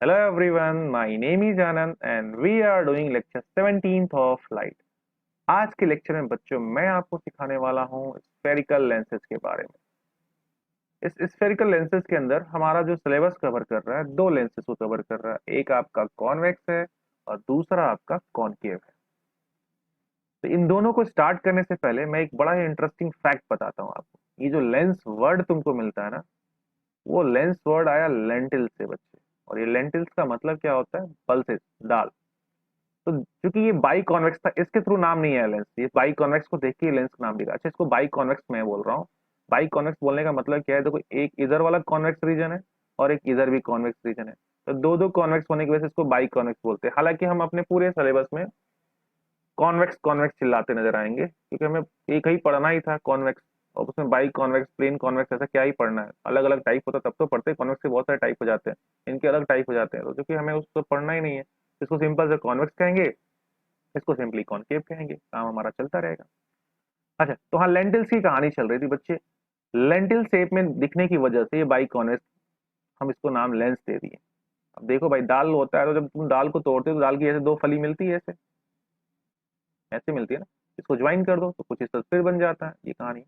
Hello everyone, my name is Anand and we are doing lecture 17th of light. आज के lecture में बच्चों मैं आपको सिखाने वाला हूँ स्फेरिकल लेंसेज के बारे में। इस स्फेरिकल लेंसेज के अंदर हमारा जो सिलेबस कवर कर रहा है दो लेंसेज को कवर कर रहा है, एक आपका कॉन्वेक्स है और दूसरा आपका कॉनकेव है। तो इन दोनों को स्टार्ट करने से पहले मैं एक बड़ा ही इंटरेस्टिंग फैक्ट बताता हूँ आपको। ये जो लेंस वर्ड तुमको मिलता है ना, वो लेंस वर्ड आया लेंटिल से बच्चे। और ये लेंटिल्स का मतलब क्या होता है? पल्सेस, दाल। तो चूंकि ये बाई कॉन्वेक्स था, इसके थ्रू नाम नहीं है लेंस, ये बाई कॉन्वेक्स को देख के लेंस का नाम दिया। अच्छा, इसको बाई कॉन्वेक्स मैं बोल रहा हूँ। बाई कॉन्वेक्स बोलने का मतलब क्या है? देखो, एक इधर वाला कॉन्वेक्स रीजन है और एक इधर भी कॉन्वेक्स रीजन है, तो दो दो कॉन्वेक्स होने की वजह से इसको बाई कॉन्वेक्स बोलते हैं। हालांकि हम अपने पूरे सिलेबस में कॉन्वेक्स कॉन्वेक्स चिल्लाते नजर आएंगे, क्योंकि हमें एक ही पढ़ना ही था कॉन्वेक्स, और उसमें बाई कॉन्वेक्स, प्लेन कॉन्वेक्स, ऐसा क्या ही पढ़ना है? अलग अलग टाइप होता तब तो पढ़ते। कॉन्वेक्स के बहुत सारे टाइप हो जाते हैं, इनके अलग टाइप हो जाते हैं, तो क्योंकि हमें उसको पढ़ना ही नहीं है, इसको सिंपल से कॉन्वेक्स कहेंगे, इसको सिंपली कॉनकेव कहेंगे, काम हमारा चलता रहेगा। अच्छा, तो हाँ, लेंटिल्स की कहानी चल रही थी बच्चे। लेंटिल शेप में दिखने की वजह से ये बाई कॉन्वेक्स, हम इसको नाम लेंस दे दिए। अब देखो भाई, दाल होता है तो जब तुम दाल को तोड़ते हो तो दाल की ऐसे दो फली मिलती है, ऐसे ऐसे मिलती है ना। इसको ज्वाइन कर दो तो कुछ इस तरह फिर बन जाता है, ये कहानी।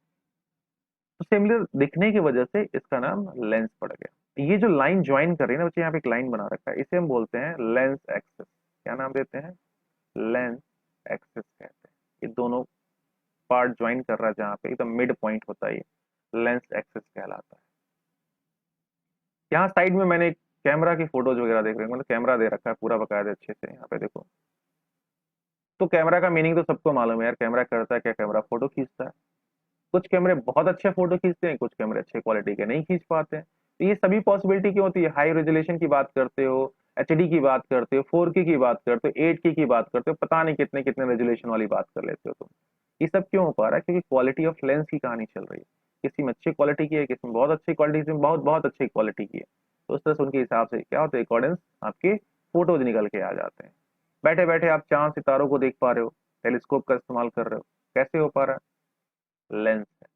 तो सिमिलर दिखने की वजह से इसका नाम लेंस पड़ गया। ये जो लाइन ज्वाइन कर रही है ना बच्चे, यहाँ पे एक लाइन बना रखा है, इसे हम बोलते हैं लेंस एक्सिस। क्या नाम देते हैं? लेंस एक्सिस कहते हैं। ये दोनों पार्ट ज्वाइन कर रहा है, जहाँ पे एकदम मिड पॉइंट होता है, ये लेंस एक्सिस कहलाता है। यहाँ साइड में मैंने एक कैमरा की फोटोज वगैरह देख रहे हैं, मतलब कैमरा दे रखा है पूरा बकायदा अच्छे से, यहाँ पे देखो। तो कैमरा का मीनिंग तो सबको मालूम है यार, कैमरा करता है क्या? कैमरा फोटो खींचता है। कुछ कैमरे बहुत अच्छे फोटो खींचते हैं, कुछ कैमरे अच्छे क्वालिटी के नहीं खींच पाते हैं। तो ये सभी पॉसिबिलिटी क्यों होती है? हाई रेजोल्यूशन की बात करते हो, एचडी की बात करते हो, 4K की बात करते हो, 8K की बात करते हो, पता नहीं कितने कितने रेजोल्यूशन वाली बात कर लेते हो तुम। ये सब क्यों हो पा रहा है? क्योंकि क्वालिटी ऑफ लेंस की कहानी चल रही है। किसी में अच्छी क्वालिटी की है, किसी में बहुत अच्छी क्वालिटी, किसी में बहुत बहुत अच्छी क्वालिटी की है। तो उस तरह से उनके हिसाब से क्या होता है, अकॉर्डेंस आपके फोटोज निकल के आ जाते हैं। बैठे बैठे आप चांद सितारों को देख पा रहे हो, टेलीस्कोप का इस्तेमाल कर रहे हो। कैसे हो पा रहा है? लेंस है।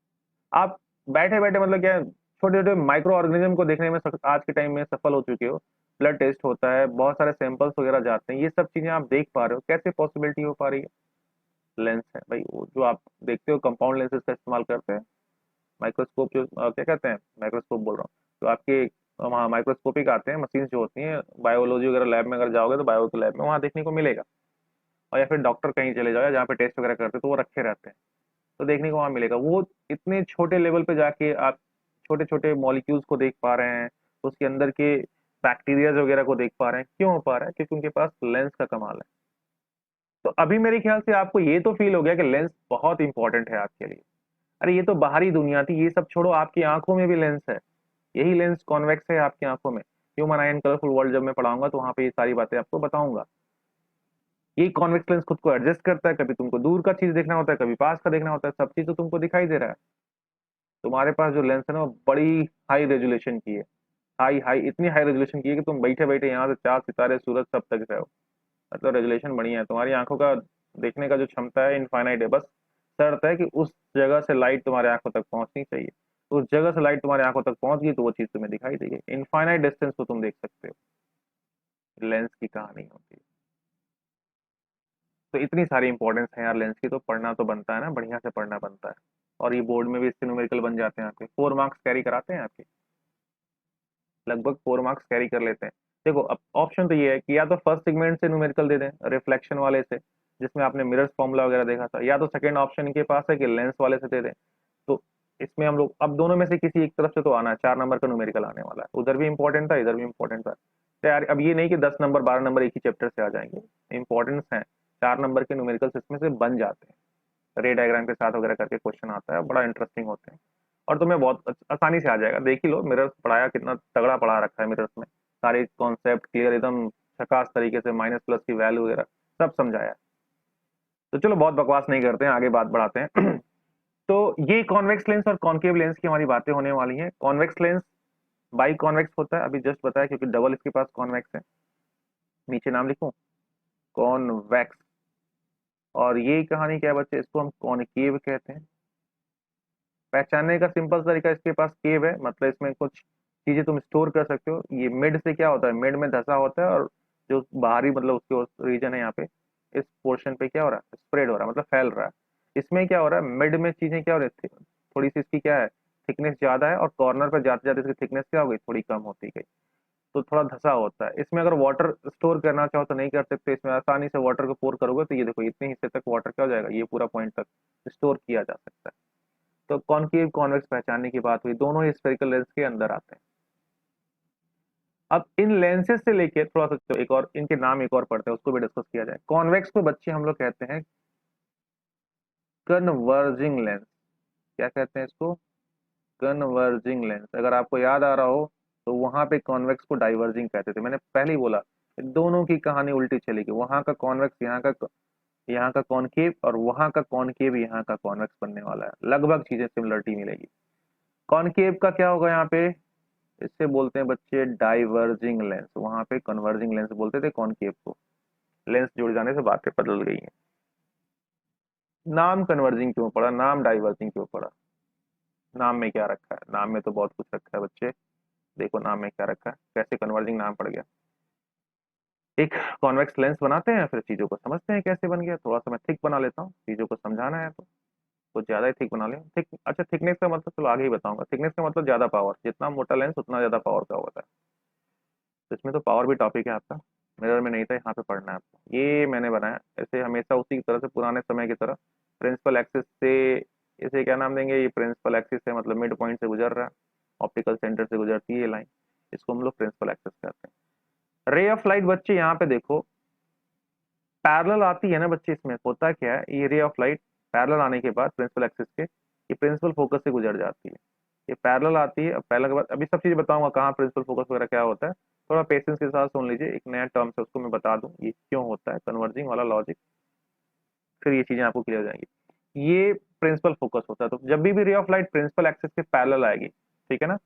आप बैठे बैठे मतलब क्या, छोटे छोटे माइक्रो ऑर्गेनिज्म को देखने में आज के टाइम में सफल हो चुके हो। ब्लड टेस्ट होता है, बहुत सारे सैंपल्स वगैरह जाते हैं, ये सब चीजें आप देख पा रहे हो। कैसे पॉसिबिलिटी हो पा रही है? लेंस है भाई। वो जो आप देखते हो, कंपाउंड लेंसेज का इस्तेमाल करते हैं। माइक्रोस्कोप जो क्या कहते हैं, माइक्रोस्कोप बोल रहा हूँ, तो आपके वहाँ माइक्रोस्कोपिक आते हैं, मशीन जो होती हैं, बायोलॉजी वगैरह लैब में अगर जाओगे तो बायो के लैब में वहाँ देखने को मिलेगा। और या फिर डॉक्टर कहीं चले जाओ जहाँ पे टेस्ट वगैरह करते हैं, तो वो रखे रहते हैं, तो देखने को वहां मिलेगा। वो इतने छोटे लेवल पे जाके आप छोटे छोटे मॉलिक्यूल्स को देख पा रहे हैं, तो उसके अंदर के बैक्टीरिया वगैरह को देख पा रहे हैं। क्यों हो पा रहा है? क्योंकि उनके पास लेंस का कमाल है। तो अभी मेरे ख्याल से आपको ये तो फील हो गया कि लेंस बहुत इंपॉर्टेंट है आपके लिए। अरे ये तो बाहरी दुनिया थी, ये सब छोड़ो, आपकी आंखों में भी लेंस है। यही लेंस कॉन्वेक्स है आपकी आंखों में। Human I and colourful world जब मैं पढ़ाऊंगा तो वहां पे ये सारी बातें आपको बताऊंगा। ये कॉन्वेक्स लेंस खुद को एडजस्ट करता है, कभी तुमको दूर का चीज देखना होता है, कभी पास का देखना होता है, सब चीज तो तुमको दिखाई दे रहा है। तुम्हारे पास जो लेंस है ना, वो बड़ी हाई रेजोल्यूशन की है। हाई हाई, इतनी हाई रेजोल्यूशन की है कि तुम बैठे बैठे यहाँ से चांद सितारे सूरज सब तक रहे हो। मतलब रेजोल्यूशन बढ़िया है। तुम्हारी आंखों का देखने का जो क्षमता है इनफाइनाइट है। बस शर्त है कि उस जगह से लाइट तुम्हारे आंखों तक पहुंचनी चाहिए। तो उस जगह से लाइट तुम्हारे आंखों तक पहुंच गई तो वो चीज तुम्हें दिखाई देगी। इनफाइनाइट डिस्टेंस को तुम देख सकते हो। लेंस की कहानी होती है। तो इतनी सारी इंपॉर्टेंस है यार लेंस की, तो पढ़ना तो बनता है ना, बढ़िया से पढ़ना बनता है। और ये बोर्ड में भी इससे न्यूमेरिकल बन जाते हैं आपके, 4 मार्क्स कैरी कराते हैं आपके, लगभग 4 मार्क्स कैरी कर लेते हैं। देखो, अब ऑप्शन तो ये है कि या तो फर्स्ट सेगमेंट से न्यूमेरिकल दे दें, रिफ्लेक्शन वाले से, जिसमें आपने मिरर्स फॉर्मूला वगैरह देखा था, या तो सेकंड ऑप्शन इनके पास है कि लेंस वाले से दे दें। तो इसमें हम लोग अब दोनों में से किसी एक तरफ से तो आना है, 4 नंबर का न्यूमेरिकल आने वाला है। उधर भी इंपॉर्टेंट था, इधर भी इंपॉर्टेंट था। तो यार अब ये नहीं कि 10 नंबर 12 नंबर एक ही चैप्टर से आ जाएंगे। इंपॉर्टेंस है, 4 नंबर के न्यूमेरिकल्स इसमें से बन जाते हैं। रे डायग्राम के साथ वगैरह करके क्वेश्चन आता है, बड़ा इंटरेस्टिंग होते हैं। और तुम्हें बहुत आसानी से आ जाएगा। देख ही लो, मिरर्स पढ़ाया कितना तगड़ा पढ़ा रखा है मिरर्स में। सारे कॉन्सेप्ट क्लियर, एकदम झकास तरीके से, माइनस प्लस की वैल्यू वगैरह सब समझाया है। तो चलो बहुत बकवास नहीं करते हैं, आगे बात बढ़ाते हैं। तो ये कॉन्वेक्स लेंस और कॉनकेव लेंस की हमारी बातें होने वाली हैं। कॉन्वेक्स लेंस बाई कॉन्वेक्स होता है, अभी जस्ट बताया, क्योंकि डबल इसके पास कॉन्वेक्स है। नीचे नाम लिखूं, कॉन्वेक्स। और ये कहानी क्या है बच्चे, इसको हम कॉनकेव कहते हैं। पहचानने का सिंपल तरीका, इसके पास केव है, मतलब इसमें कुछ चीजें तुम स्टोर कर सकते हो। ये मिड से क्या होता है, मिड में धंसा होता है और जो बाहरी मतलब उसके रीजन है यहाँ पे, इस पोर्शन पे क्या हो रहा है, स्प्रेड हो रहा है, मतलब फैल रहा है। इसमें क्या हो रहा है, मिड में चीजें क्या हो रही थी, थोड़ी सी इसकी क्या है, थिकनेस ज्यादा है, और कॉर्नर पर जाते जाते इसकी थिकनेस क्या हो गई, थोड़ी कम होती गई, तो थोड़ा धसा होता है। इसमें अगर वाटर स्टोर करना चाहो तो नहीं कर सकते, इसमें आसानी से वाटर को पोर करोगे तो ये देखो इतने हिस्से तक वाटर क्या हो जाएगा, ये पूरा पॉइंट तक स्टोर किया जा सकता है। तो कॉनकेव कॉन्वेक्स पहचानने की बात हुई, दोनों ही स्फेरिकल लेंस के अंदर आते हैं। अब इन लेंसेज से लेके थोड़ा सा एक और इनके नाम एक और पढ़ते हैं, उसको भी डिस्कस किया जाए। कॉन्वेक्स को बच्चे हम लोग कहते हैं कन्वर्जिंग लेंस। क्या कहते हैं इसको, कन्वर्जिंग लेंस। अगर आपको याद आ रहा हो तो वहां पे कॉन्वेक्स को डाइवर्जिंग कहते थे, मैंने पहले ही बोला दोनों की कहानी उल्टी चलेगी, वहां का कॉन्वेक्स यहाँ का कॉनकेव, और वहां का कॉनकेव यहाँ का कॉन्वेक्स बनने वाला है, लगभग चीजें सिमिलरिटी मिलेगी। कॉनकेव का क्या होगा यहाँ पे, इससे बोलते हैं बच्चे डाइवर्जिंग लेंस, वहां पे कन्वर्जिंग लेंस बोलते थे कॉनकेव को। लेंस जुड़ जाने से बातें बदल गई हैं। नाम कन्वर्जिंग क्यों पड़ा, नाम डाइवर्जिंग क्यों पड़ा, नाम में क्या रखा है, नाम में तो बहुत कुछ रखा है बच्चे। देखो नाम में क्या रखा है, कैसे कन्वर्जिंग नाम पड़ गया। एक कॉन्वेक्स लेंस बनाते हैं, फिर चीजों को समझते हैं कैसे बन गया। थोड़ा सा मैं थिक बना लेता हूँ, चीजों को समझाना है तो कुछ ज्यादा ही थिक बना ले। थिक, अच्छा थिकनेस का मतलब चलो आगे ही बताऊंगा। थिकनेस का मतलब ज्यादा पावर, जितना मोटा लेंस उतना ज्यादा पावर का होता है। तो इसमें तो पावर भी टॉपिक है आपका, मिरर में नहीं था, यहाँ पे पढ़ना है आपको। ये मैंने बनाया ऐसे हमेशा उसी की तरह से, पुराने समय की तरह प्रिंसिपल एक्सिस से। इसे क्या नाम देंगे, ये प्रिंसिपल एक्सिस है, मतलब मिड पॉइंट से गुजर रहा है, ऑप्टिकल सेंटर से गुजरती है ये लाइन, इसको हम लोग प्रिंसिपल एक्सिस कहते हैं। रे ऑफ लाइट बच्चे यहाँ पे देखो पैरेलल आती है ना बच्चे, इसमें होता क्या है, ये रे ऑफ लाइट पैरेलल आने के बाद प्रिंसिपल एक्सिस के, ये प्रिंसिपल फोकस से गुजर जाती है। ये पैरेलल आती है, अब पैरेलल के बाद अभी सब चीज बताऊंगा कहाँ प्रिंसिपल फोकस वगैरह क्या होता है। थोड़ा पेशेंस के साथ सुन लीजिए, एक नया टर्म है उसको मैं बता दूं ये क्यों होता है, कन्वर्जिंग वाला लॉजिक, फिर ये चीजें आपको क्लियर हो जाएंगी। ये प्रिंसिपल फोकस होता है, तो जब भी ray of light principal axis के पैरेलल आएगी, ठीक है ना,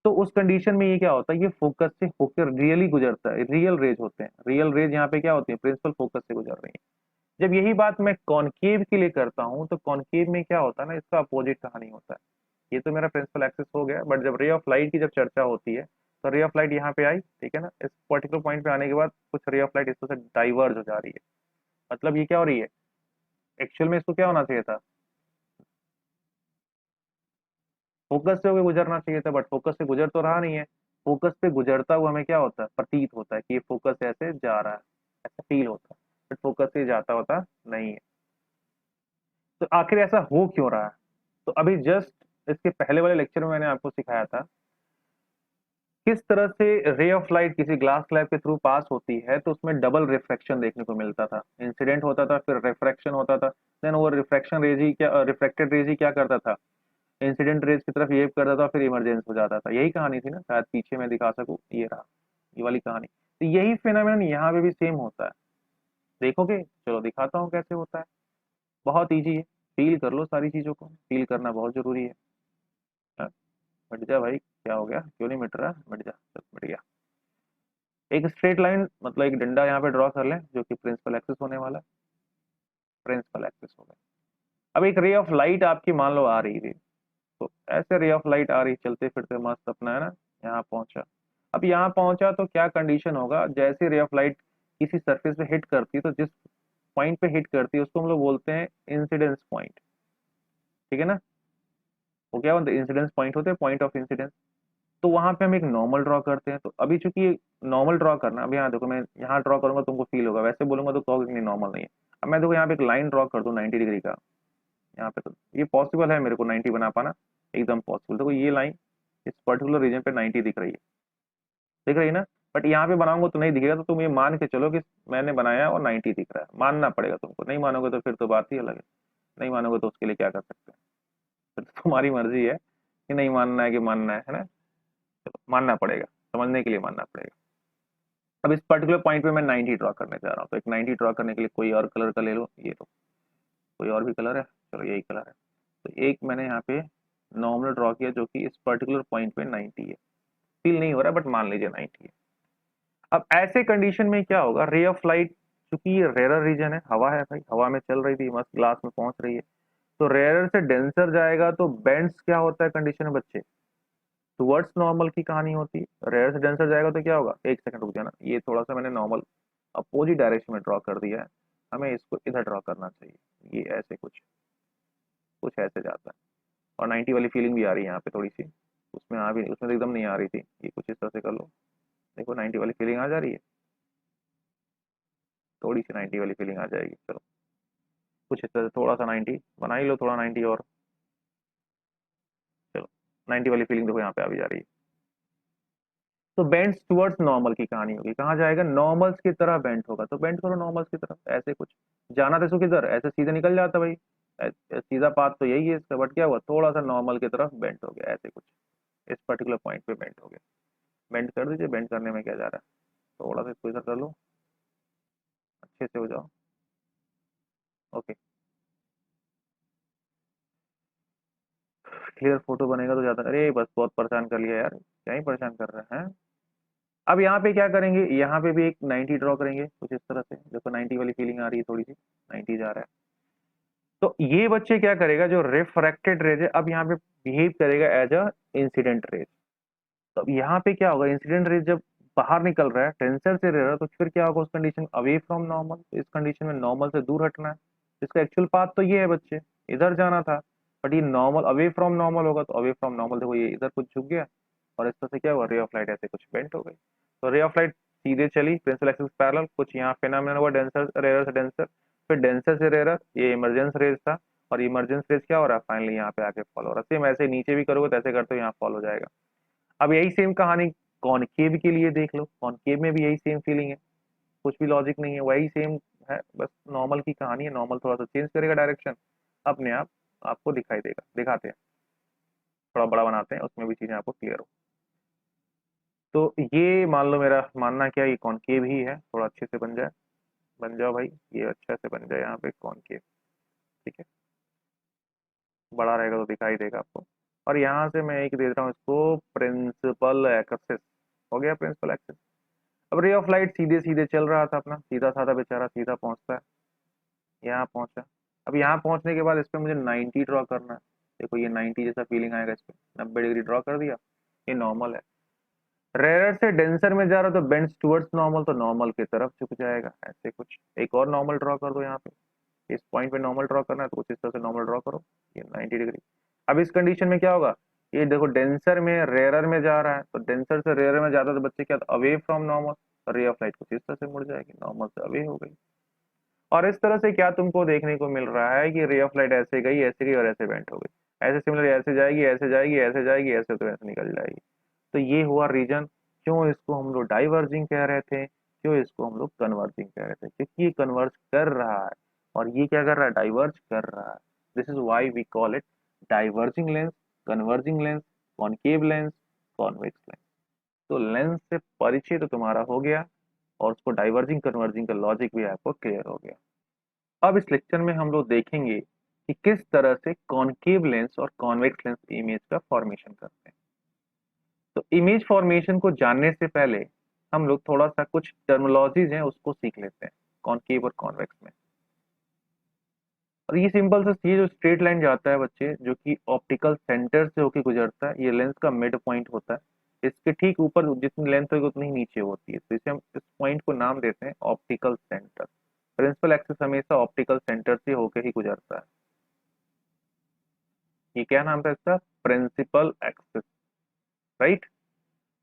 तो उस कंडीशन में ये क्या होता है, ये फोकस से होकर रियली गुजरता है, रियल रेज होते हैं। रियल रेज यहाँ पे क्या होती है, प्रिंसिपल फोकस से गुजर रही है। जब यही बात मैं कॉनकेव के लिए करता हूँ, तो कॉनकेव में क्या होता है ना, इसका अपोजिट कहानी होता है। ये तो मेरा प्रिंसिपल एक्सिस हो गया, बट जब रे ऑफ लाइट की जब चर्चा होती है, तो रे ऑफ लाइट यहाँ पे आई, ठीक है ना, इस पर्टिकुलर पॉइंट पे आने के बाद कुछ रे ऑफ लाइट इसको से डाइवर्ज हो जा रही है। मतलब ये क्या हो रही है, एक्चुअल में इसको क्या होना चाहिए था, फोकस से होकर गुजरना चाहिए था, बट फोकस से गुजर तो रहा नहीं है। फोकस से गुजरता हुआ हमें क्या होता है, प्रतीत होता है कि ये फोकस से ऐसे जा रहा है, ऐसा फील होता है, बट फोकस से जाता होता नहीं है। तो आखिर ऐसा हो क्यों रहा है, तो अभी जस्ट इसके पहले वाले लेक्चर में मैंने आपको सिखाया था किस तरह से रे ऑफ लाइट किसी ग्लास स्लैब के थ्रू पास होती है, तो उसमें डबल रिफ्रैक्शन देखने को मिलता था। इंसिडेंट होता था, फिर रिफ्रैक्शन होता था। देन वो रिफ्रैक्शन रेज ही क्या, रिफ्रैक्टेड रेज ही क्या करता था, इंसिडेंट रेज की तरफ वेव करता था, फिर इमरजेंस हो जाता था। यही कहानी थी ना, शायद पीछे मैं दिखा सकूं, ये रहा ये वाली कहानी। तो यही फिनोमेनन यहाँ पे भी सेम होता है, देखोगे, चलो दिखाता हूँ कैसे होता है। बहुत ईजी है, फील कर लो सारी चीजों को, फील करना बहुत जरूरी है। हाँ, मिट जा भाई, क्या हो गया, क्यों नहीं मिट रहा, मिट जा, चल मिट गया। एक स्ट्रेट लाइन मतलब एक डंडा यहाँ पे ड्रॉ कर लें, जो कि प्रिंसिपल एक्सिस होने वाला है, प्रिंसिपल एक्सिस हो गया। अब एक रे ऑफ लाइट आपकी मान लो आ रही थी, तो ऐसे रे ऑफ लाइट आ रही चलते फिरते मस्त अपना, है ना, यहाँ पहुंचा। अब यहाँ पहुंचा तो क्या कंडीशन होगा, जैसे रे ऑफ लाइट किसी सरफेस पे हिट करती है, तो जिस पॉइंट पे हिट करती है उसको हम लोग बोलते हैं इंसिडेंस पॉइंट, ठीक है ना। वो क्या बोलते हैं, इंसिडेंस पॉइंट होते हैं, पॉइंट ऑफ इंसिडेंस। तो वहां पे हम एक नॉर्मल ड्रॉ करते हैं। तो अभी चूंकि नॉर्मल ड्रॉ करना, अब यहाँ देखो मैं यहाँ ड्रॉ करूंगा तुमको फील होगा, वैसे बोलूंगा तो कहोगे नहीं नॉर्मल नहीं है। अब मैं देखो यहाँ पे एक लाइन ड्रॉ कर दूं 90 डिग्री का, यहाँ पे तो ये पॉसिबल है मेरे को 90 बना पाना, एकदम पॉसिबल। देखो ये लाइन इस पर्टिकुलर रीजन पे 90 दिख रही है, दिख रही है ना। बट यहाँ पे बनाऊंगा तो नहीं दिखेगा, तो तुम ये मान के चलो कि मैंने बनाया और 90 दिख रहा है, मानना पड़ेगा तुमको। नहीं मानोगे तो फिर तो बात ही अलग है, नहीं मानोगे तो उसके लिए क्या कर सकते हैं, फिर तो तुम्हारी मर्जी है कि नहीं मानना है कि मानना है ना। चलो मानना पड़ेगा, समझने के लिए मानना पड़ेगा। अब इस पर्टिकुलर पॉइंट पे मैं 90 ड्रॉ करने जा रहा हूँ, तो एक 90 ड्रॉ करने के लिए कोई और कलर का ले लो, ये लो, कोई और भी कलर है, चलो यही कलर है। तो एक मैंने यहाँ पे नॉर्मल ड्रॉ किया जो कि इस पर्टिकुलर पॉइंट पे 90 है, फील नहीं हो रहा बट मान लीजिए 90 है। अब ऐसे कंडीशन में क्या होगा, रे ऑफ लाइट चूंकि ये रेयर रीजन है, हवा है भाई, हवा में चल रही थी, मस्त ग्लास में पहुंच रही है, तो रेयर से डेंसर जाएगा, तो बेंड्स क्या होता है कंडीशन है बच्चे, टुवर्ड्स नॉर्मल की कहानी होती है। रेयर से डेंसर जाएगा तो क्या होगा, एक सेकंड रुक जाना, ये थोड़ा सा मैंने नॉर्मल अपोजिट डायरेक्शन में ड्रॉ कर दिया है, हमें इसको इधर ड्रॉ करना चाहिए, ये ऐसे कुछ कुछ ऐसे जाता है। और 90 वाली फीलिंग भी आ रही है यहाँ पे थोड़ी सी, उसमें आ भी, उसमें तो एकदम नहीं आ रही थी, ये कुछ इस तरह से कर लो, देखो 90 वाली फीलिंग आ जा रही है, थोड़ी सी 90 वाली फीलिंग आ जाएगी। चलो कुछ इस तरह से थोड़ा सा 90 बना ही लो, थोड़ा 90 और, चलो 90 वाली फीलिंग देखो यहाँ पे आ भी जा रही है। तो बेंड्स टुवर्ड्स नॉर्मल की कहानी होगी, कहाँ जाएगा, नॉर्मल्स की तरह बेंड होगा, तो बेंड करो नॉर्मल्स की तरफ, ऐसे कुछ जाना था इसको किधर, ऐसे सीधे निकल जाता भाई, सीधा पाथ तो यही है इसका, बट क्या हुआ, थोड़ा सा नॉर्मल की तरफ बेंड हो गया, ऐसे कुछ इस पर्टिकुलर पॉइंट पे बेंड हो गया। बेंड कर दीजिए, बेंड करने में क्या जा रहा है, थोड़ा सा इसको इधर कर लो, अच्छे से हो जाओ, ओके। क्लियर फोटो बनेगा तो ज्यादा, अरे बस बहुत परेशान कर लिया यार, क्या ही परेशान कर रहे हैं। अब यहाँ पे क्या करेंगे, यहाँ पे भी एक 90 ड्रॉ करेंगे कुछ इस तरह से, देखो 90 वाली फीलिंग आ रही है, थोड़ी सी 90 जा रहा है। तो ये बच्चे क्या करेगा, जो रिफ्रैक्टेड रेज है अब यहाँ पे बिहेव करेगा एज अ इंसिडेंट रेज। तो अब यहाँ पे क्या होगा, इंसिडेंट रेज जब बाहर निकल रहा है टेंसर से रह रहा है, तो फिर क्या होगा उस कंडीशन, अवे फ्रॉम नॉर्मल, तो इस कंडीशन में नॉर्मल से दूर हटना है। इसका एक्चुअल पाथ तो ये है बच्चे, इधर जाना था, बट ये नॉर्मल अवे फ्रॉम नॉर्मल होगा, तो अवे फ्रॉम नॉर्मल देखो ये इधर कुछ झुक गया, और इस तरह से क्या हुआ, रे ऑफ लाइट ऐसे कुछ बेंट हो गई। तो रे ऑफ लाइट सीधे चली प्रिंसिपल एक्सिस पैरेलल, कुछ यहाँ फिनोमेनन हुआ, डेंसर रेयर से डेंसर, फिर डेंसर से रेयर, ये इमरजेंस रेज था, और इमरजेंस रेज क्या हो रहा है, फाइनली यहाँ पे आके फॉलो हो रहा है। सेम ऐसे नीचे भी करोगे तो ऐसे करते हो यहाँ फॉलो हो जाएगा। अब यही सेम कहानी कॉनकेव के लिए देख लो, कॉनकेव में भी यही सेम फीलिंग है, कुछ भी लॉजिक नहीं है, वही सेम है, बस नॉर्मल की कहानी है, नॉर्मल थोड़ा सा चेंज करेगा डायरेक्शन, अपने आप आपको दिखाई देगा, दिखाते हैं थोड़ा बड़ा बनाते हैं, उसमें भी चीजें आपको क्लियर हो। तो ये मान लो, मेरा मानना क्या है, ये कॉनकेव ही है, थोड़ा अच्छे से बन जाए, बन जाओ भाई, ये अच्छा से बन जाए यहाँ पे कॉनकेव, ठीक है, बड़ा रहेगा तो दिखाई देगा आपको। और यहाँ से मैं एक दे रहा हूँ इसको प्रिंसिपल एक्सिस, हो गया प्रिंसिपल एक्सिस। अब रे ऑफ लाइट सीधे सीधे चल रहा था अपना, सीधा साधा बेचारा सीधा पहुंचता है, यहाँ पहुंचा। अब यहाँ पहुंचने के बाद इस पे मुझे 90 ड्रॉ करना है, देखो ये 90 जैसा फीलिंग आएगा इस पे, 90 डिग्री ड्रॉ कर दिया, ये नॉर्मल है। रेयर से डेंसर में जा रहा तो बेंड्स टुवर्ड्स नॉर्मल, तो नॉर्मल की तरफ झुक जाएगा, ऐसे कुछ एक और नॉर्मल ड्रॉ कर दो यहाँ पे, इस पॉइंट पे नॉर्मल ड्रॉ करना है तो कुछ इस तरह से नॉर्मल ड्रॉ करो, ये 90 डिग्री। अब इस कंडीशन में क्या होगा, ये देखो डेंसर में रेयर में जा रहा है, तो डेंसर से रेयर में जाता है तो बच्चे क्या, अवे फ्रॉम नॉर्मल, रे ऑफ लाइट कुछ इस तरह से मुड़ जाएगी, नॉर्मल से अवे हो गई। और इस तरह से क्या तुमको देखने को मिल रहा है कि रे ऑफ लाइट ऐसे गई और ऐसे बेंट हो गई, ऐसे सिमिलर ऐसे जाएगी, ऐसे जाएगी, ऐसे जाएगी, ऐसे तो ऐसे निकल जाएगी। तो ये हुआ रीजन, क्यों इसको हम लोग डाइवर्जिंग कह रहे थे, क्यों इसको हम लोग कन्वर्जिंग कह रहे थे, क्योंकि ये कन्वर्ज कर रहा है, और ये क्या कर रहा है, डाइवर्ज कर रहा है। This is why we call it diverging lens, converging lens, concave lens, convex lens. तो लेंस से परिचय तो तुम्हारा हो गया, और उसको डाइवर्जिंग कन्वर्जिंग का लॉजिक भी आपको क्लियर हो गया। अब इस लेक्चर में हम लोग देखेंगे कि किस तरह से कॉनकेव लेंस और कॉन्वेक्स लेंस इमेज का फॉर्मेशन करते हैं। तो इमेज फॉर्मेशन को जानने से पहले हम लोग थोड़ा सा कुछ टर्मिनोलॉजीज हैं उसको सीख लेते हैं कॉनकेव और कॉन्वेक्स में। और ये सिंपल सा, ये जो स्ट्रेट लाइन जाता है बच्चे, जो कि ऑप्टिकल सेंटर से होकर गुजरता है, ये लेंस का मिड पॉइंट होता है, इसके ठीक ऊपर जितनी लेंथ होगी उतनी ही नीचे होती है, तो इसे हम इस पॉइंट को नाम देते हैं ऑप्टिकल सेंटर। प्रिंसिपल एक्सिस हमेशा ऑप्टिकल सेंटर से होकर ही गुजरता है। ये क्या नाम था इसका, प्रिंसिपल एक्सिस, राइट।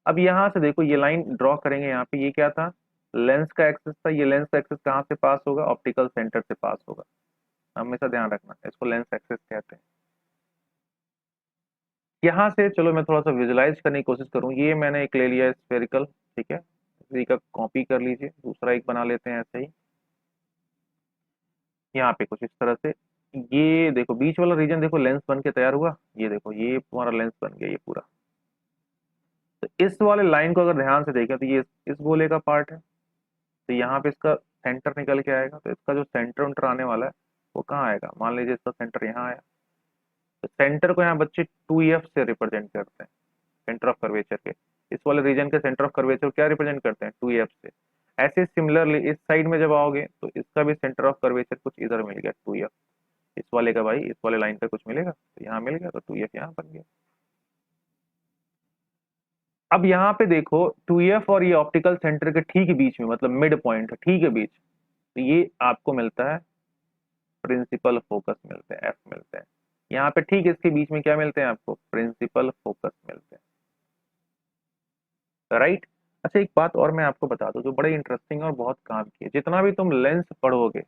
अब यहाँ से देखो ये लाइन ड्रॉ करेंगे, यहाँ पे ये क्या था, लेंस का एक्सिस था, ये लेंस का एक्सिस कहाँ से पास होगा, ऑप्टिकल सेंटर से पास होगा, हमेशा ध्यान रखना, इसको लेंस एक्सिस कहते हैं। यहाँ से चलो मैं थोड़ा सा विजुलाइज करने की कोशिश करूँ, ये मैंने एक ले लिया स्फेरिकल, ठीक है, इसी का कॉपी कर लीजिए, दूसरा एक बना लेते हैं ऐसे ही, यहाँ पे कुछ इस तरह से, ये देखो बीच वाला रीजन देखो लेंस बन के तैयार हुआ, ये देखो ये तुम्हारा लेंस बन गया ये पूरा। तो इस वाले लाइन को अगर ध्यान से देखें तो ये इस गोले का पार्ट है, तो यहाँ पे इसका सेंटर निकल के आएगा, तो इसका जो सेंटर उंटर आने वाला है वो कहाँ आएगा, मान लीजिए इसका सेंटर यहाँ आया, तो सेंटर को यहाँ बच्चे 2f से रिप्रेजेंट करते हैं, सेंटर ऑफ कर्वेचर के, इस वाले रीजन के सेंटर ऑफ कर्वेचर क्या रिप्रेजेंट करते हैं, 2f से। ऐसे सिमिलरली इस साइड में जब आओगे तो इसका भी सेंटर ऑफ कर्वेचर कुछ इधर मिल गया 2f, इस वाले का भाई इस वाले लाइन पे कुछ मिलेगा, तो यहाँ मिल गया, तो 2f यहाँ बन गया। अब यहाँ पे देखो 2f और ये ऑप्टिकल सेंटर के ठीक बीच में, मतलब मिड पॉइंट ठीक है बीच, तो ये आपको मिलता है प्रिंसिपल फोकस मिलते हैं, एफ मिलते हैं। यहाँ पे ठीक इसके बीच में क्या मिलते हैं आपको, प्रिंसिपल फोकस मिलते हैं, राइट। अच्छा एक बात और मैं आपको बता दूं जो बड़े इंटरेस्टिंग और बहुत काम की है, जितना भी तुम लेंस पढ़ोगे,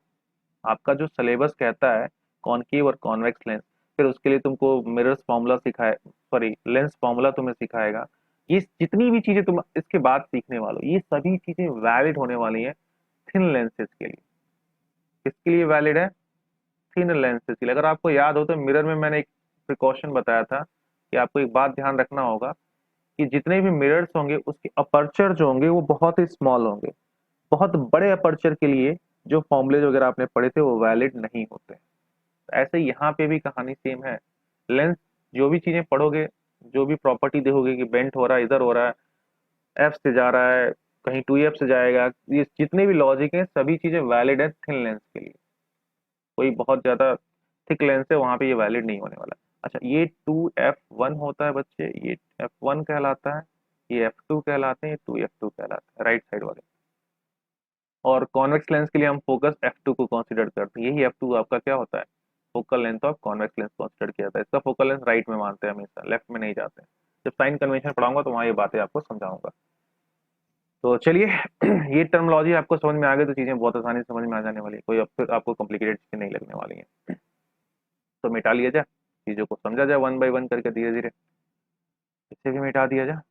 आपका जो सिलेबस कहता है कॉनकेव और कॉन्वेक्स लेंस, फिर उसके लिए तुमको मिरर्स फॉर्मूला सिखाए, सॉरी लेंस फॉर्मूला तुम्हें सिखाएगा। ये जितनी भी चीजें तुम इसके बाद सीखने वाले हो, ये सभी चीजें वैलिड होने वाली हैं थिन लेंसेज के लिए। किसके लिए वैलिड है, थिन लेंसेज के लिए। अगर आपको याद हो तो मिरर में मैंने एक प्रिकॉशन बताया था कि आपको एक बात ध्यान रखना होगा कि जितने भी मिरर्स होंगे उसके अपर्चर जो होंगे वो बहुत ही स्मॉल होंगे। बहुत बड़े अपर्चर के लिए जो फॉर्मूले वगैरह आपने पढ़े थे वो वैलिड नहीं होते। ऐसे यहाँ पे भी कहानी सेम है। लेंस जो भी चीजें पढ़ोगे, जो भी प्रॉपर्टी देखोगे कि बेंट हो रहा है, इधर हो रहा है, एफ से जा रहा है, कहीं 2f से जाएगा, ये जितने भी लॉजिक हैं सभी चीजें वैलिड है थिन लेंस के लिए। कोई बहुत ज्यादा थिक लेंस है वहां पे ये वैलिड नहीं होने वाला। अच्छा ये 2f1 होता है बच्चे, ये f1 कहलाता है, ये f2 कहलाते हैं, 2f2 कहलाते हैं राइट साइड वाले। और कॉन्वेक्स लेंस के लिए हम फोकस f2 को कंसीडर करते हैं, यही f2 आपका क्या होता है, focal length of convex lens consider किया जाता है। इसका फोकल लेंथ राइट में मानते हैं हमेशा, लेफ्ट में नहीं जाते हैं। जब साइन कन्वेंशन पढ़ाऊंगा तो वहां ये बातें आपको समझाऊंगा। तो चलिए ये टर्मोलॉजी आपको समझ में आ गई तो चीजें बहुत आसानी से समझ में आ जाने वाली है, कोई अब फिर आपको कॉम्प्लिकेटेड चीजें नहीं लगने वाली हैं। तो मिटा लिया जाए चीजों को, समझा जाए वन बाय वन करके धीरे धीरे, इसे भी मिटा दिया जाए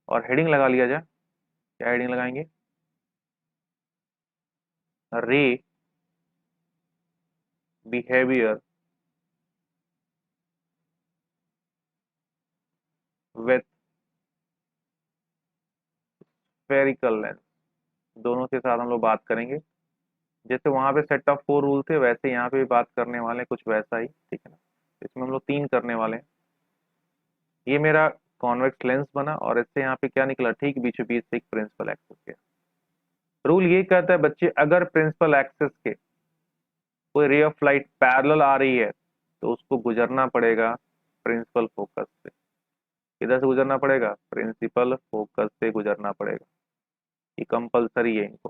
और हेडिंग लगा लिया जाए। क्या हेडिंग लगाएंगे, रे बिहेवियर विथ स्फेरिकल लेंस, दोनों के साथ हम लोग बात करेंगे। जैसे वहां पे सेट ऑफ 4 रूल थे वैसे यहाँ पे भी बात करने वाले हैं, कुछ वैसा ही, ठीक है ना। इसमें हम लोग 3 करने वाले हैं। ये मेरा कॉन्वेक्स लेंस बना और इससे यहाँ पे क्या निकला, ठीक बीचों बीच से एक प्रिंसिपल एक्सिस के। रूल ये कहता है बच्चे, अगर प्रिंसिपल एक्सिस के कोई रे ऑफ लाइट पैरेलल आ रही है तो उसको गुजरना पड़ेगा प्रिंसिपल फोकस से। किधर से गुजरना पड़ेगा, प्रिंसिपल फोकस से गुजरना पड़ेगा। ये कंपलसरी है, इनको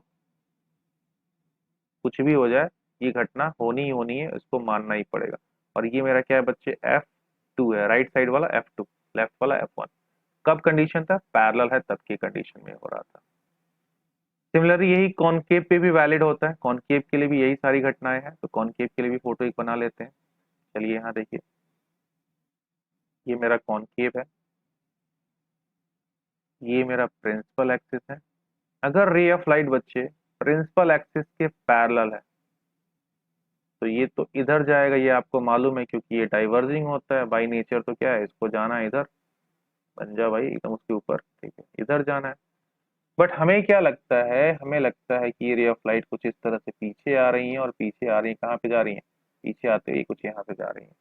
कुछ भी हो जाए ये घटना होनी ही होनी है, इसको मानना ही पड़ेगा। और ये मेरा क्या है बच्चे, f2 है, राइट साइड वाला f2, लेफ्ट वाला f1। कब कंडीशन था, पैरेलल है तब की कंडीशन में हो रहा था। सिमिलरली यही कॉनकेव पे भी वैलिड होता है, कॉनकेव के लिए भी यही सारी घटनाएं हैं, तो कॉनकेव के लिए भी फोटो एक बना लेते हैं। चलिए यहाँ देखिए, ये मेरा कॉनकेव है, ये मेरा प्रिंसिपल एक्सिस है। अगर रे ऑफ लाइट बच्चे प्रिंसिपल एक्सिस के पैरेलल है तो ये तो इधर जाएगा, ये आपको मालूम है क्योंकि ये डाइवर्जिंग होता है बाई नेचर, तो क्या है इसको जाना है इधर, बन जा भाई एकदम उसके ऊपर, ठीक है इधर जाना है। बट हमें क्या लगता है, हमें लगता है कि ये रे ऑफ लाइट कुछ इस तरह से पीछे आ रही है, और पीछे आ रही है कहाँ पे जा रही है, पीछे आते हुए कुछ यहाँ से जा रही है,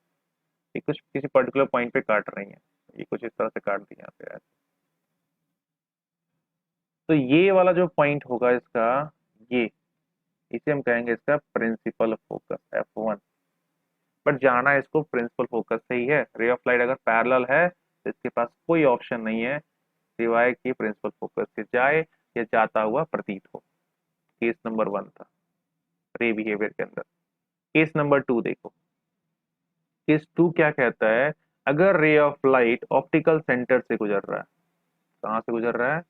ये कुछ किसी पर्टिकुलर पॉइंट पे काट रही है, ये कुछ इस तरह से काट दी यहाँ पे। तो ये वाला जो पॉइंट होगा इसका, ये इसे हम कहेंगे इसका प्रिंसिपल फोकस f1। बट जाना इसको प्रिंसिपल फोकस से ही है। रे ऑफ लाइट अगर पैरेलल है तो इसके पास कोई ऑप्शन नहीं है सिवाय कि प्रिंसिपल फोकस से जाए या जाता हुआ प्रतीत हो। केस नंबर 1 था रे बिहेवियर के अंदर। केस नंबर 2 देखो, केस 2 क्या कहता है, अगर रे ऑफ लाइट ऑप्टिकल सेंटर से गुजर रहा है, कहाँ से गुजर रहा है,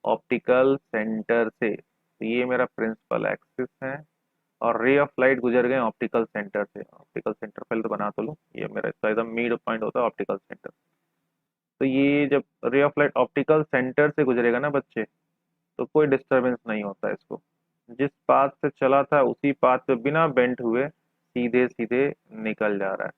ऑप्टिकल सेंटर से, तो ये मेरा प्रिंसिपल एक्सिस है और रे ऑफ लाइट गुजर गए ऑप्टिकल सेंटर से। ऑप्टिकल सेंटर पहले तो बना तो लूं, ये मेरा इसका एकदम मिड पॉइंट होता है ऑप्टिकल सेंटर। तो ये जब ray of light optical centre से गुजरेगा ना बच्चे, तो कोई डिस्टरबेंस नहीं होता है इसको, जिस पाथ से चला था उसी पाथ पे बिना बेंट हुए सीधे सीधे निकल जा रहा है।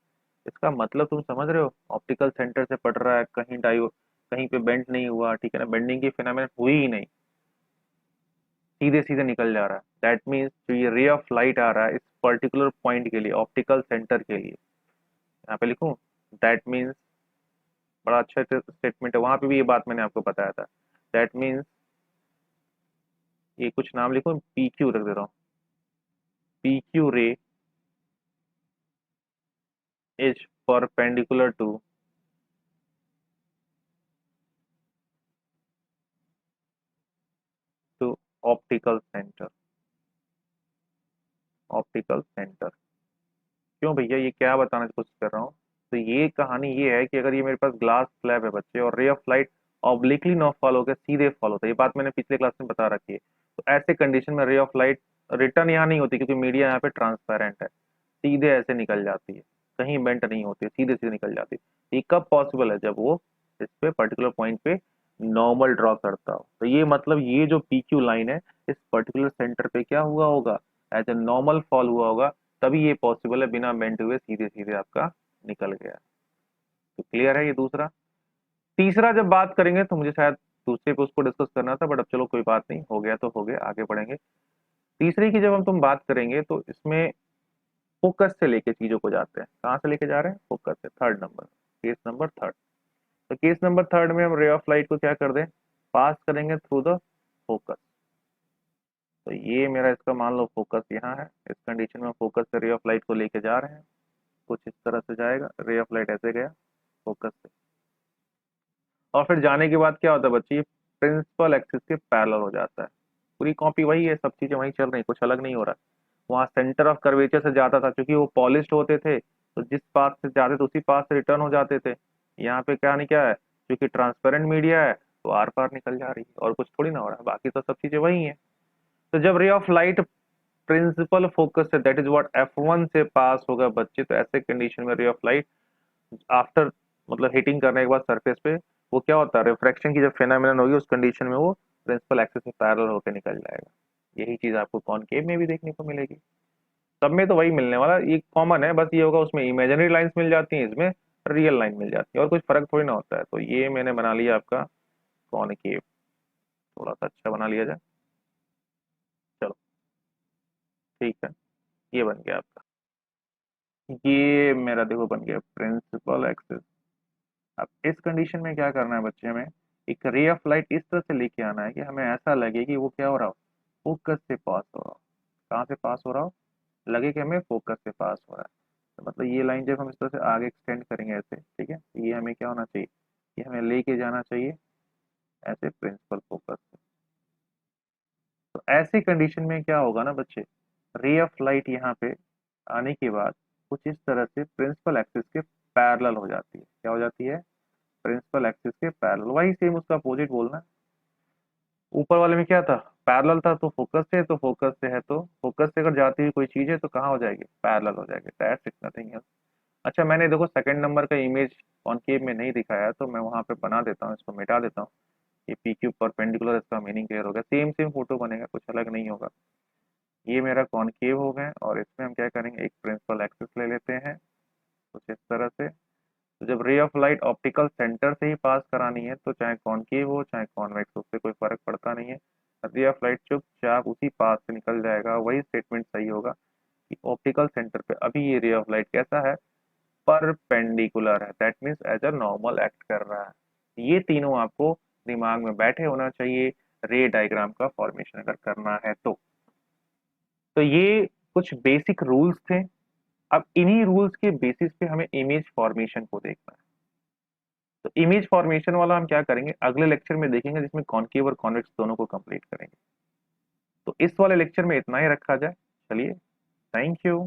इसका मतलब तुम समझ रहे हो, ऑप्टिकल सेंटर से पड़ रहा है, कहीं डाइव कहीं पे बेंट नहीं हुआ, ठीक है ना, बेंडिंग की फिनोमेना हुई ही नहीं, सीधे सीधे निकल जा रहा है। दैट मीन्स जो ये रे ऑफ लाइट आ रहा है इस पर्टिकुलर पॉइंट के लिए, ऑप्टिकल सेंटर के लिए, यहाँ पे लिखूं, दैट मीन्स, बड़ा अच्छा स्टेटमेंट है, वहां पे भी ये बात मैंने आपको बताया था। दैट मीन्स ये कुछ नाम लिखूं, पी क्यू रख दे रहा हूँ, P Q ray is perpendicular to optical centre. Optical centre क्यों भैया, ये क्या बताना की कोशिश कर रहा हूँ? तो ये कहानी ये है कि अगर ये मेरे पास ग्लास स्लैब है बच्चे, और रे ऑफ लाइट ऑब्लिकली ना फॉल होकर सीधे फॉल होता है, ये बात मैंने पिछले क्लास में बता रखी है। तो ऐसे कंडीशन में रे ऑफ लाइट रिटर्न यहाँ नहीं होती, क्योंकि मीडिया यहाँ पे ट्रांसपेरेंट है, सीधे ऐसे निकल जाती है, कहीं बेंट नहीं होती है, सीधे सीधे निकल जाती है। ये कब पॉसिबल है? जब वो इस पे पर्टिकुलर पॉइंट पे नॉर्मल ड्रॉ करता हो। तो ये मतलब ये जो PQ लाइन है, इस पर्टिकुलर सेंटर पे क्या हुआ होगा, एज ए नॉर्मल फॉल हुआ होगा, तभी ये पॉसिबल है, बिना बेंट हुए सीधे सीधे आपका निकल गया। तो क्लियर है ये दूसरा। तीसरा जब बात करेंगे तो मुझे शायद दूसरे पे उसको डिस्कस करना था, बट अब चलो कोई बात नहीं, हो गया तो हो गया, आगे बढ़ेंगे। तीसरे की जब हम तुम बात करेंगे तो इसमें फोकस से लेके चीजों को जाते हैं। कहाँ से लेके जा रहे हैं? फोकस से। Third number, case number third. तो केस नंबर थर्ड में हम रे ऑफ लाइट को क्या कर दें, पास करेंगे थ्रू द फोकस। तो ये मेरा इसका मान लो फोकस यहाँ है, इस कंडीशन में फोकस से रे ऑफ लाइट को लेके जा रहे हैं, कुछ इस तरह से जाएगा, रे ऑफ लाइट ऐसे गया फोकस से, और फिर जाने के बाद क्या होता है बच्चे, ये प्रिंसिपल एक्सिस के पैरेलल हो जाता है। पूरी कॉपी वही है, सब चीजें वही चल रही, कुछ अलग नहीं हो रहा। वहाँ सेंटर ऑफ कर्वेचर से जाता था, क्योंकि वो पॉलिश्ड होते थे, तो जिस पास से जाते थे उसी पास से रिटर्न हो जाते थे। यहाँ पे क्या नहीं, क्या है, क्योंकि ट्रांसपेरेंट मीडिया है तो आर पार निकल जा रही है, और कुछ थोड़ी ना हो रहा है, बाकी तो सब चीजें वही है। तो जब ray of light principal focus से, दैट इज व्हाट F1 से पास होगा बच्चे, तो ऐसे कंडीशन में रे ऑफ लाइट आफ्टर मतलब हिटिंग करने के बाद सरफेस पे, वो क्या होता है, रिफ्रैक्शन की जब फेनोमेनन होगी, उस कंडीशन में वो प्रिंसिपल एक्सिस से पैरेलल होकर निकल जाएगा। यही चीज आपको कॉनकेव में भी देखने को मिलेगी। सब में तो वही मिलने वाला, ये कॉमन है, बस ये होगा उसमें इमेजिनरी लाइंस मिल जाती हैं, इसमें रियल लाइन मिल जाती है, और कुछ फर्क थोड़ी ना होता है। तो ये मैंने बना लिया आपका कॉनकेव, थोड़ा सा अच्छा बना लिया जाए। चलो ठीक है, ये बन गया आपका। ये मेरा देखो बन गया प्रिंसिपल एक्सिस। अब इस कंडीशन में क्या करना है बच्चे, हमें एक रे ऑफ लाइट इस तरह से लेके आना है कि हमें ऐसा लगे कि वो क्या हो रहा हो, फोकस से पास हो रहा हो। कहाँ से पास हो रहा हो, लगे कि हमें फोकस से पास हो रहा है। तो मतलब ये लाइन जब हम इस तरह से आगे एक्सटेंड करेंगे ऐसे, ठीक है, तो ये हमें क्या होना चाहिए, ये हमें लेके जाना चाहिए ऐसे प्रिंसिपल फोकस से। तो ऐसी कंडीशन में क्या होगा ना बच्चे, रे ऑफ लाइट यहाँ पे आने के बाद कुछ इस तरह से प्रिंसिपल एक्सिस के पैरेलल हो जाती है। क्या हो जाती है? प्रिंसिपल एक्सिस के पैरेलल। वही सेम उसका अपोजिट बोलना है। ऊपर वाले में क्या था, पैरेलल था, तो फोकस से, तो फोकस से है, तो फोकस से अगर जाती हुई कोई चीज है तो कहाँ हो जाएगी, पैरेलल हो जाएगी। That's it, nothing else. अच्छा, मैंने देखो सेकंड नंबर का इमेज कॉनकेव में नहीं दिखाया, तो मैं वहां पे बना देता हूँ, इसको मिटा देता हूँ। ये PQ परपेंडिकुलर, इसका मीनिंग क्लियर हो गया। सेम सेम फोटो बनेगा, कुछ अलग नहीं होगा। ये मेरा कॉनकेव हो गया, और इसमें हम क्या करेंगे, एक प्रिंसिपल एक्सिस ले लेते हैं कुछ इस तरह से। तो जब ray of light optical centre से ही पास करानी है, तो चाहे कॉनकेव हो चाहे कॉन्वेक्स, उससे कोई फर्क पड़ता नहीं है। रे ऑफ लाइट चुपचाप उसी पास से निकल जाएगा। वही स्टेटमेंट सही होगा कि ऑप्टिकल सेंटर पे अभी ये रे ऑफ लाइट कैसा है, परपेंडिकुलर है। That means as a normal act कर रहा है। ये तीनों आपको दिमाग में बैठे होना चाहिए, रे डायग्राम का फॉर्मेशन अगर करना है तो ये कुछ बेसिक रूल्स थे। अब इन्हीं रूल्स के बेसिस पे हमें इमेज फॉर्मेशन को देखना है। तो इमेज फॉर्मेशन वाला हम क्या करेंगे, अगले लेक्चर में देखेंगे, जिसमें कॉनकेव और कॉन्वेक्स दोनों को कंप्लीट करेंगे। तो इस वाले लेक्चर में इतना ही रखा जाए। चलिए, थैंक यू।